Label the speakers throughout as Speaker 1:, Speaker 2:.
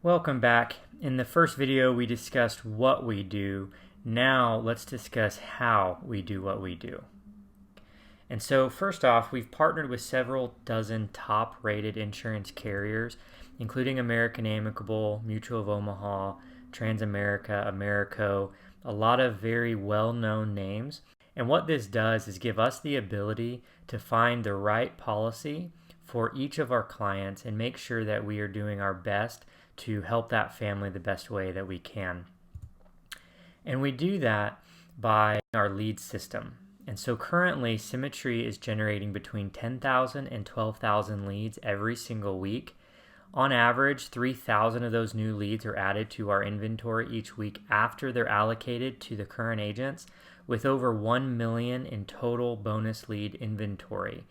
Speaker 1: Welcome back. In the first video, we discussed what we do. Now let's discuss how we do what we do. And so first off, we've partnered with several dozen top-rated insurance carriers, including American Amicable, Mutual of Omaha, Transamerica, Americo, a lot of very well-known names. And what this does is give us the ability to find the right policy for each of our clients and make sure that we are doing our best to help that family the best way that we can. And we do that by our lead system. And so currently, Symmetry is generating between 10,000 and 12,000 leads every single week. On average, 3,000 of those new leads are added to our inventory each week after they're allocated to the current agents, with over 1 million in total bonus lead inventory.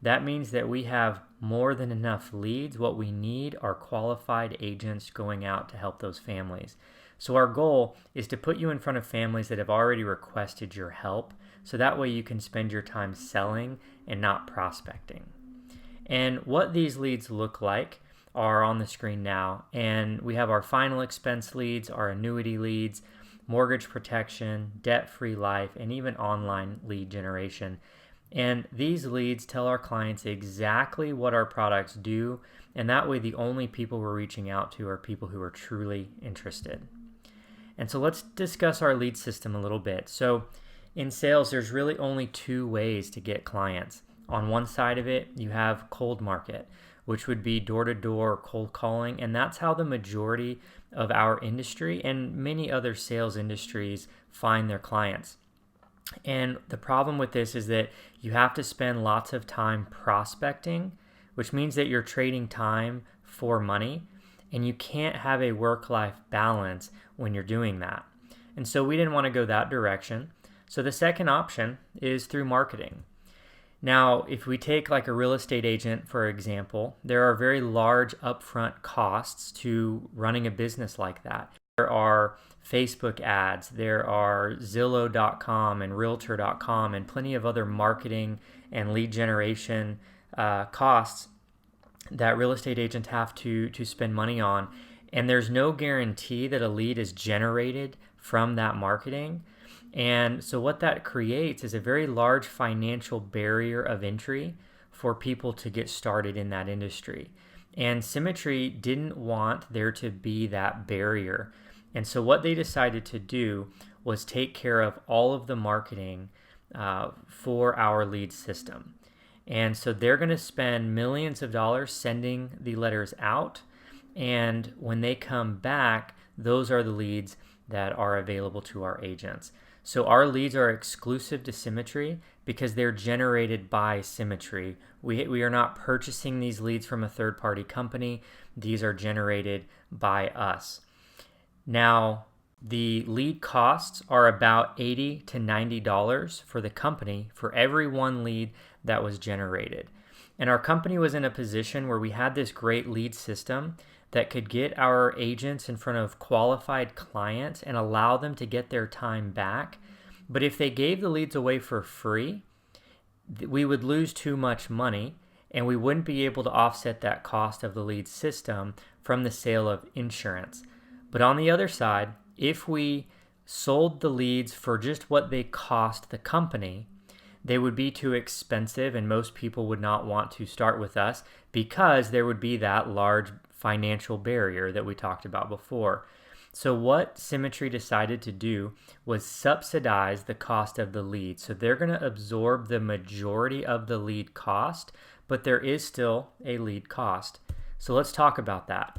Speaker 1: That means that we have more than enough leads. What we need are qualified agents going out to help those families. So our goal is to put you in front of families that have already requested your help, so that way you can spend your time selling and not prospecting. And what these leads look like are on the screen now. And we have our final expense leads, our annuity leads, mortgage protection, debt-free life, and even online lead generation. And these leads tell our clients exactly what our products do, and that way the only people we're reaching out to are people who are truly interested. And so let's discuss our lead system a little bit. So in sales, there's really only two ways to get clients. On one side of it, you have cold market, which would be door-to-door cold calling, and that's how the majority of our industry and many other sales industries find their clients. And the problem with this is that you have to spend lots of time prospecting, which means that you're trading time for money, and you can't have a work-life balance when you're doing that. And so we didn't want to go that direction. So the second option is through marketing. Now, if we take like a real estate agent, for example, there are very large upfront costs to running a business like that. There are Facebook ads, there are Zillow.com and Realtor.com and plenty of other marketing and lead generation costs that real estate agents have to spend money on. And there's no guarantee that a lead is generated from that marketing. And so what that creates is a very large financial barrier of entry for people to get started in that industry. And Symmetry didn't want there to be that barrier. And so what they decided to do was take care of all of the marketing for our lead system. And so they're going to spend millions of dollars sending the letters out. And when they come back, those are the leads that are available to our agents. So our leads are exclusive to Symmetry because they're generated by Symmetry. We are not purchasing these leads from a third-party company. These are generated by us. Now, the lead costs are about $80 to $90 for the company for every one lead that was generated. And our company was in a position where we had this great lead system that could get our agents in front of qualified clients and allow them to get their time back. But if they gave the leads away for free, we would lose too much money and we wouldn't be able to offset that cost of the lead system from the sale of insurance. But on the other side, if we sold the leads for just what they cost the company, they would be too expensive and most people would not want to start with us because there would be that large financial barrier that we talked about before. So what Symmetry decided to do was subsidize the cost of the lead. So they're going to absorb the majority of the lead cost, but there is still a lead cost. So let's talk about that.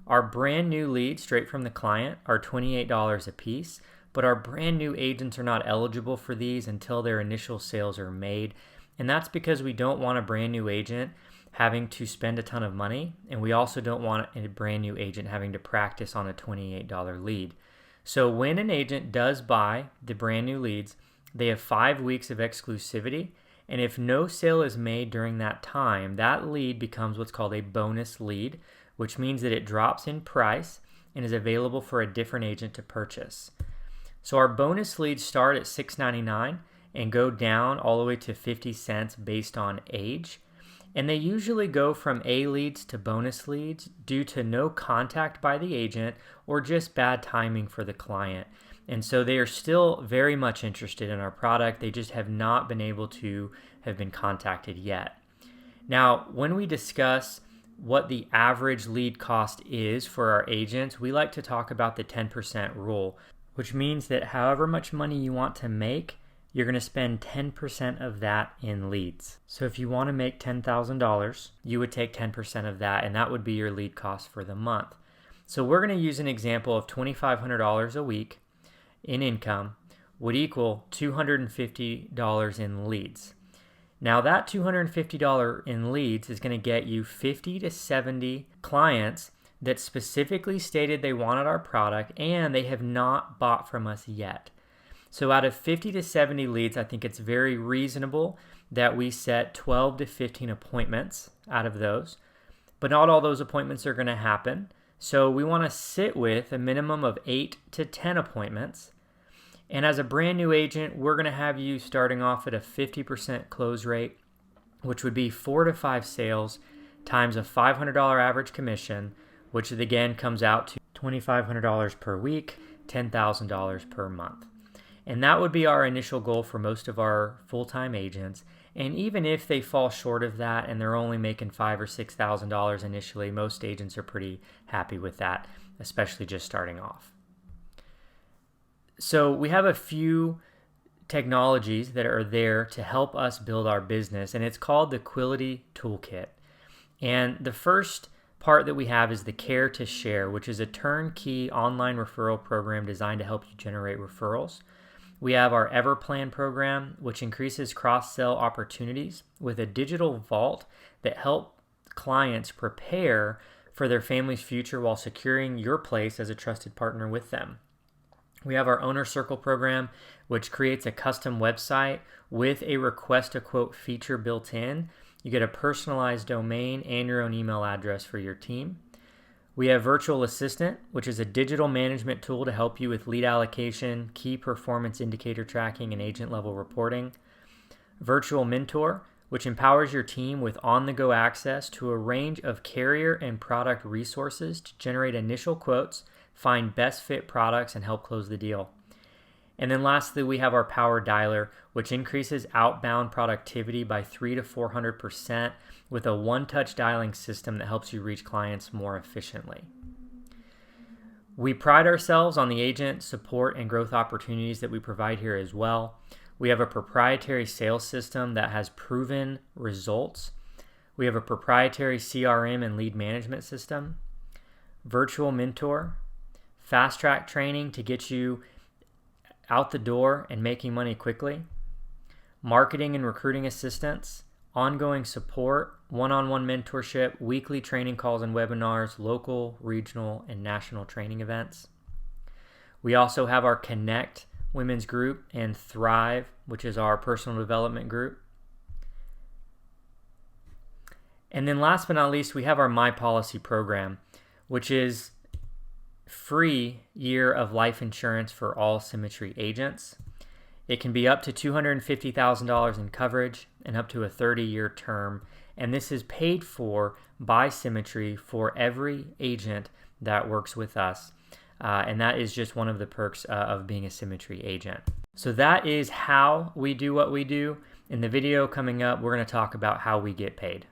Speaker 1: Our brand new leads straight from the client are $28 a piece, but our brand new agents are not eligible for these until their initial sales are made. And that's because we don't want a brand new agent having to spend a ton of money, and we also don't want a brand new agent having to practice on a $28 lead. So when an agent does buy the brand new leads, they have 5 weeks of exclusivity, and if no sale is made during that time, that lead becomes what's called a bonus lead, which means that it drops in price and is available for a different agent to purchase. So our bonus leads start at $6.99 and go down all the way to 50 cents based on age. And they usually go from A leads to bonus leads due to no contact by the agent or just bad timing for the client. And so they are still very much interested in our product. They just have not been able to have been contacted yet. Now, when we discuss what the average lead cost is for our agents, we like to talk about the 10% rule, which means that however much money you want to make, you're going to spend 10% of that in leads. So if you want to make $10,000, you would take 10% of that, and that would be your lead cost for the month. So we're going to use an example of $2,500 a week in income would equal $250 in leads. Now that $250 in leads is going to get you 50 to 70 clients that specifically stated they wanted our product and they have not bought from us yet. So out of 50 to 70 leads, I think it's very reasonable that we set 12 to 15 appointments out of those. But not all those appointments are going to happen. So we want to sit with a minimum of 8 to 10 appointments. And as a brand new agent, we're going to have you starting off at a 50% close rate, which would be 4 to 5 sales times a $500 average commission, which again comes out to $2,500 per week, $10,000 per month. And that would be our initial goal for most of our full-time agents. And even if they fall short of that and they're only making $5,000 or $6,000 initially, most agents are pretty happy with that, especially just starting off. So we have a few technologies that are there to help us build our business, and it's called the Quility Toolkit. And the first part that we have is the Care to Share, which is a turnkey online referral program designed to help you generate referrals. We have our EverPlan program, which increases cross-sell opportunities with a digital vault that helps clients prepare for their family's future while securing your place as a trusted partner with them. We have our Owner Circle program, which creates a custom website with a request a quote feature built in. You get a personalized domain and your own email address for your team. We have Virtual Assistant, which is a digital management tool to help you with lead allocation, key performance indicator tracking, and agent level reporting. Virtual Mentor, which empowers your team with on-the-go access to a range of carrier and product resources to generate initial quotes, find best fit products, and help close the deal. And then lastly, we have our Power Dialer, which increases outbound productivity by 300 to 400% with a one-touch dialing system that helps you reach clients more efficiently. We pride ourselves on the agent support and growth opportunities that we provide here as well. We have a proprietary sales system that has proven results. We have a proprietary CRM and lead management system, Virtual Mentor, fast track training to get you out the door and making money quickly, marketing and recruiting assistance, ongoing support, one-on-one mentorship, weekly training calls and webinars, local, regional, and national training events. We also have our Connect women's group and Thrive, which is our personal development group. And then last but not least, we have our My Policy program, which is free year of life insurance for all Symmetry agents. It can be up to $250,000 in coverage and up to a 30-year term. And this is paid for by Symmetry for every agent that works with us. And that is just one of the perks of being a Symmetry agent. So that is how we do what we do. In the video coming up, we're going to talk about how we get paid.